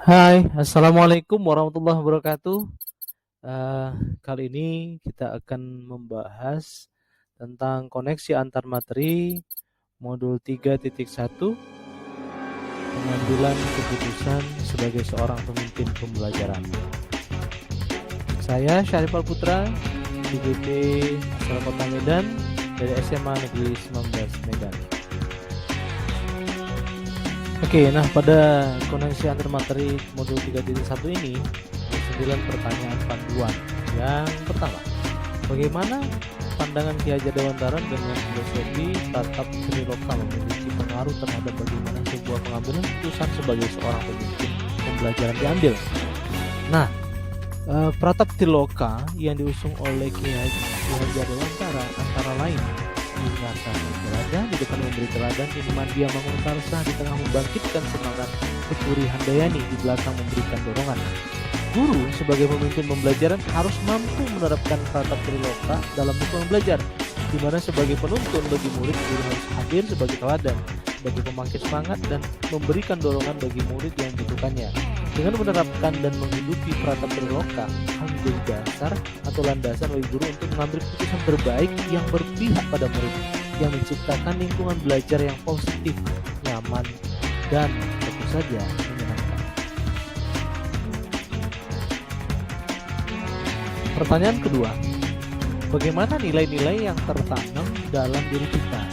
Hai, assalamualaikum warahmatullahi wabarakatuh. Eh, Kali ini kita akan membahas tentang koneksi antar materi modul 3.1 pengambilan keputusan sebagai seorang pemimpin pembelajaran. Saya Syarifal Putra, IGP asal Kota Medan dari SMA Negeri 19 Medan. Oke, nah pada koneksi antar materi modul 3.1 ini ada 9 pertanyaan panduan. Yang pertama, bagaimana pandangan Ki Hajar Dewantara dengan filosofi Pratap Triloka memiliki pengaruh terhadap bagaimana sebuah pengambilan keputusan sebagai seorang pemimpin pembelajaran diambil? Nah, Pratap Triloka yang diusung oleh Ki Hajar Dewantara antara lain mendengarkan teladan, di depan memberi teladan, iman dia bangun kalsah, di tengah membangkitkan semangat, Kecuri Handayani di belakang memberikan dorongan. Guru sebagai pemimpin pembelajaran harus mampu menerapkan Pratap Triloka dalam lingkungan belajar, di mana sebagai penuntun bagi murid, guru harus hadir sebagai teladan, sebagai pembangkit semangat dan memberikan dorongan bagi murid yang membutuhkannya. Dengan menerapkan dan menghidupi Pratap Triloka, hal menjadi dasar atau landasan bagi guru untuk mengambil keputusan terbaik yang berpihak pada murid, yang menciptakan lingkungan belajar yang positif, nyaman, dan tentu saja menyenangkan. Pertanyaan kedua, bagaimana nilai-nilai yang tertanam dalam diri kita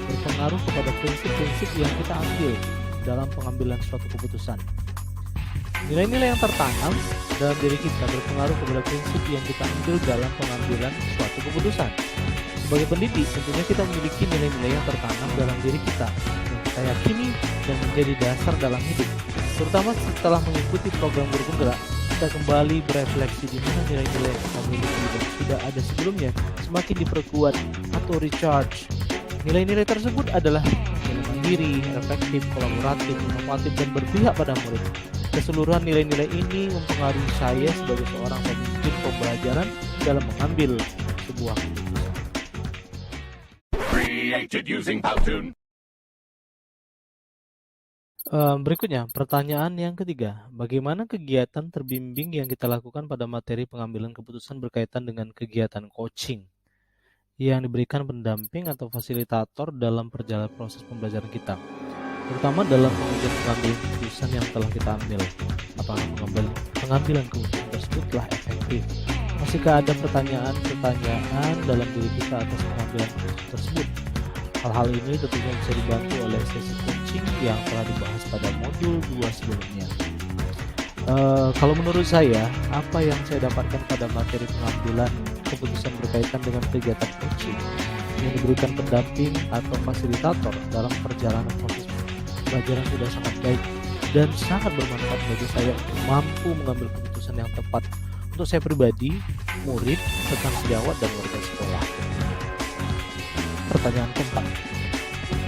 berpengaruh kepada prinsip-prinsip yang kita ambil dalam pengambilan suatu keputusan? Nilai-nilai yang tertanam dalam diri kita berpengaruh kepada prinsip yang kita ambil dalam pengambilan suatu keputusan. Sebagai pendidik, tentunya kita memiliki nilai-nilai yang tertanam dalam diri kita, yang kita yakini dan menjadi dasar dalam hidup. Terutama setelah mengikuti program Guru Penggerak, kita kembali berefleksi di mana nilai-nilai yang kita miliki dan sudah ada sebelumnya semakin diperkuat atau recharge. Nilai-nilai tersebut adalah nilai mandiri, efektif, kolaboratif, inovatif, dan berpihak pada murid. Keseluruhan nilai-nilai ini mempengaruhi saya sebagai seorang pemimpin pembelajaran dalam mengambil sebuah keputusan. Berikutnya, pertanyaan yang ketiga. Bagaimana kegiatan terbimbing yang kita lakukan pada materi pengambilan keputusan berkaitan dengan kegiatan coaching yang diberikan pendamping atau fasilitator dalam perjalanan proses pembelajaran kita, terutama dalam pengambilan keputusan yang telah kita ambil? Apakah pengambilan keputusan tersebut telah efektif? Masihkah ada pertanyaan-pertanyaan dalam diri kita atas pengambilan keputusan tersebut? Hal-hal ini tentunya bisa dibantu oleh sesi coaching yang telah dibahas pada modul 2 sebelumnya. Kalau menurut saya, apa yang saya dapatkan pada materi pengambilan keputusan berkaitan dengan kegiatan coaching yang diberikan pendamping atau fasilitator dalam perjalanan proses pelajaran sudah sangat baik dan sangat bermanfaat bagi saya untuk mampu mengambil keputusan yang tepat untuk saya pribadi, murid, rekan sejawat, dan warga sekolah. Pertanyaan keempat,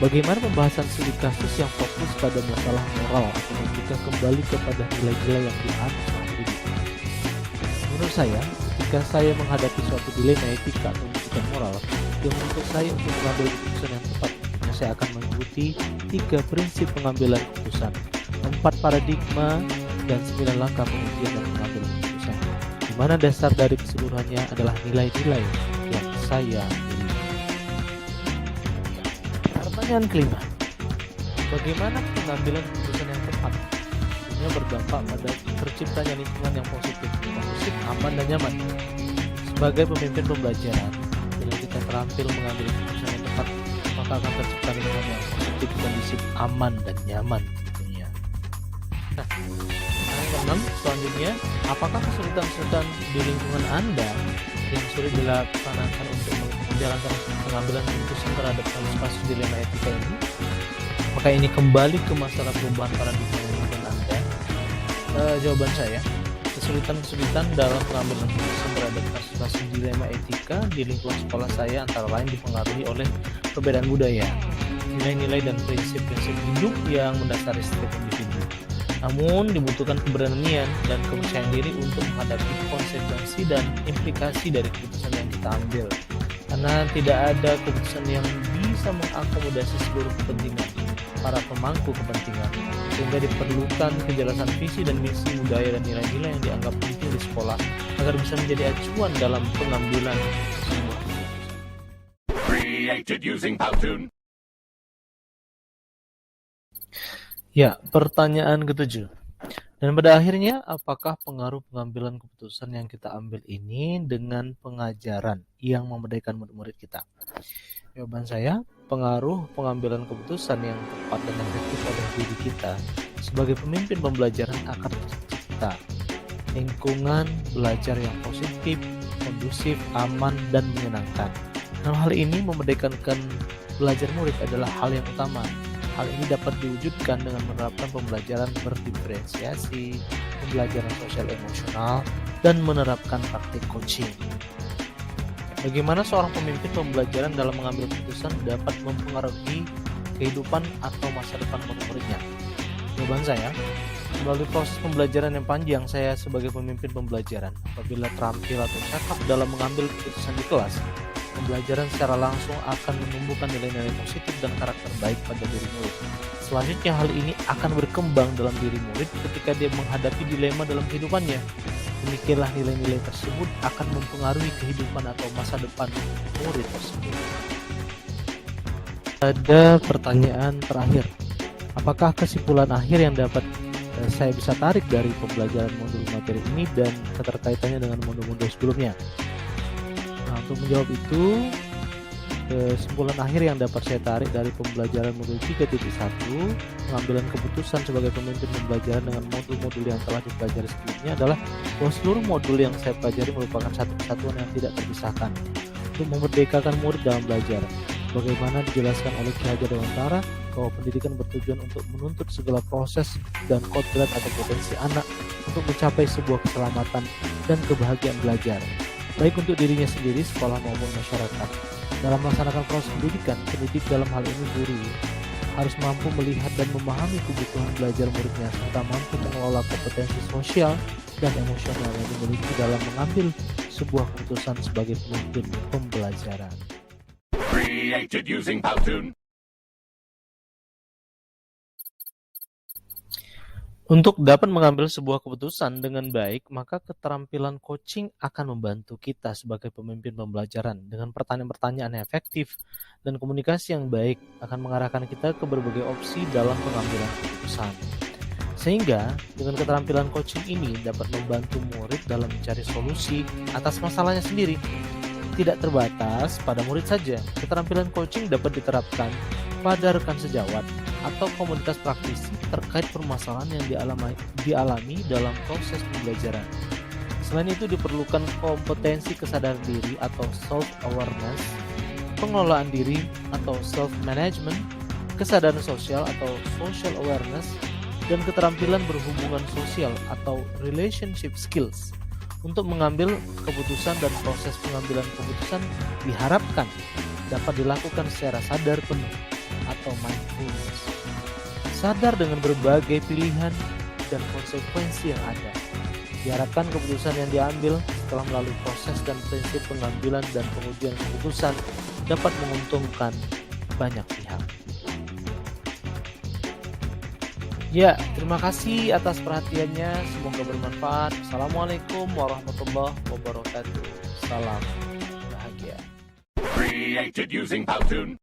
bagaimana pembahasan studi kasus yang fokus pada masalah moral atau memberikan kembali kepada nilai-nilai yang dianut seorang pendidik? Menurut saya, ketika saya menghadapi suatu dilema etika atau etika moral yang menuntut saya untuk mengambil keputusan yang tepat, saya akan mengikuti 3 prinsip pengambilan keputusan, 4 paradigma, dan 9 langkah pengujian dan pengambilan keputusan, di mana dasar dari keseluruhannya adalah nilai-nilai yang saya miliki. Pertanyaan kelima, bagaimana pengambilan keputusan yang tepat tentunya berdampak pada terciptanya lingkungan yang positif, kondusif, aman, dan nyaman. Sebagai pemimpin pembelajaran, bila kita terampil mengambil keputusan yang tepat, maka akan tercipta lingkungan yang positif, kondusif, aman, dan nyaman tentunya. Nah, yang keenam, selanjutnya, apakah kesulitan-kesulitan di lingkungan Anda yang sulit dilaksanakan untuk menjalankan pengambilan keputusan terhadap kasus-kasus dilema etika ini? Maka ini kembali ke masalah perubahan paradigma lingkungan Anda. Jawaban saya, kesulitan-kesulitan dalam pengambilan keputusan terhadap kasus-kasus dilema etika di lingkungan sekolah saya antara lain dipengaruhi oleh perbedaan budaya, nilai-nilai dan prinsip-prinsip hidup yang mendasari setiap individu. Namun dibutuhkan keberanian dan kepercayaan diri untuk menghadapi konsekuensi dan implikasi dari keputusan yang kita ambil. Karena tidak ada keputusan yang bisa mengakomodasi seluruh kepentingan. para pemangku kepentingan, sehingga diperlukan kejelasan visi dan misi, budaya dan nilai-nilai yang dianggap penting di sekolah agar bisa menjadi acuan dalam pengambilan sebuah keputusan. Created using Powtoon. Ya, pertanyaan ketujuh. Dan pada akhirnya, apakah pengaruh pengambilan keputusan yang kita ambil ini dengan pengajaran yang memerdekakan murid-murid kita? Jawaban saya, pengaruh pengambilan keputusan yang tepat dan efektif oleh diri kita sebagai pemimpin pembelajaran akan tercipta lingkungan belajar yang positif, kondusif, aman, dan menyenangkan. Dalam hal ini, memerdekakan belajar murid adalah hal yang utama. Hal ini dapat diwujudkan dengan menerapkan pembelajaran berdiferensiasi, pembelajaran sosial emosional, dan menerapkan praktik coaching. Bagaimana seorang pemimpin pembelajaran dalam mengambil keputusan dapat mempengaruhi kehidupan atau masa depan murid-muridnya? Jawaban saya, melalui proses pembelajaran yang panjang, saya sebagai pemimpin pembelajaran, apabila terampil atau cakap dalam mengambil keputusan di kelas, pembelajaran secara langsung akan menumbuhkan nilai-nilai positif dan karakter baik pada diri murid. Selanjutnya, hal ini akan berkembang dalam diri murid ketika dia menghadapi dilema dalam kehidupannya. Demikianlah nilai-nilai tersebut akan mempengaruhi kehidupan atau masa depan murid tersebut. Ada pertanyaan terakhir. Apakah kesimpulan akhir yang dapat saya bisa tarik dari pembelajaran modul materi ini dan keterkaitannya dengan modul-modul sebelumnya? Nah, untuk menjawab itu, kesimpulan akhir yang dapat saya tarik dari pembelajaran modul 3.1, pengambilan keputusan sebagai pemimpin pembelajaran dengan modul-modul yang telah dipelajari sebelumnya adalah bahwa seluruh modul yang saya pelajari merupakan satu kesatuan yang tidak terpisahkan untuk memerdekakan murid dalam belajar. Bagaimana dijelaskan oleh Ki Hajar Dewantara bahwa pendidikan bertujuan untuk menuntut segala proses dan kodrat atau potensi anak untuk mencapai sebuah keselamatan dan kebahagiaan belajar, baik untuk dirinya sendiri, sekolah maupun masyarakat. Dalam melaksanakan proses pendidikan, pendidik dalam hal ini guru harus mampu melihat dan memahami kebutuhan belajar muridnya serta mampu mengelola kompetensi sosial dan emosional yang dimiliki dalam mengambil sebuah keputusan sebagai pemimpin pembelajaran. Created using Powtoon. Untuk dapat mengambil sebuah keputusan dengan baik, maka keterampilan coaching akan membantu kita sebagai pemimpin pembelajaran dengan pertanyaan-pertanyaan yang efektif dan komunikasi yang baik akan mengarahkan kita ke berbagai opsi dalam pengambilan keputusan. Sehingga dengan keterampilan coaching ini dapat membantu murid dalam mencari solusi atas masalahnya sendiri. Tidak terbatas pada murid saja, keterampilan coaching dapat diterapkan pada rekan sejawat atau komunitas praktisi terkait permasalahan yang dialami dalam proses pembelajaran. Selain itu diperlukan kompetensi kesadaran diri atau self-awareness, pengelolaan diri atau self-management, kesadaran sosial atau social awareness, dan keterampilan berhubungan sosial atau relationship skills. Untuk mengambil keputusan dan proses pengambilan keputusan diharapkan dapat dilakukan secara sadar penuh atau mindfulness. Sadar dengan berbagai pilihan dan konsekuensi yang ada. Diharapkan keputusan yang diambil setelah melalui proses dan prinsip pengambilan dan pengujian keputusan dapat menguntungkan banyak pihak. Ya, terima kasih atas perhatiannya. Semoga bermanfaat. Assalamualaikum warahmatullahi wabarakatuh. Salam bahagia. Created using Powtoon.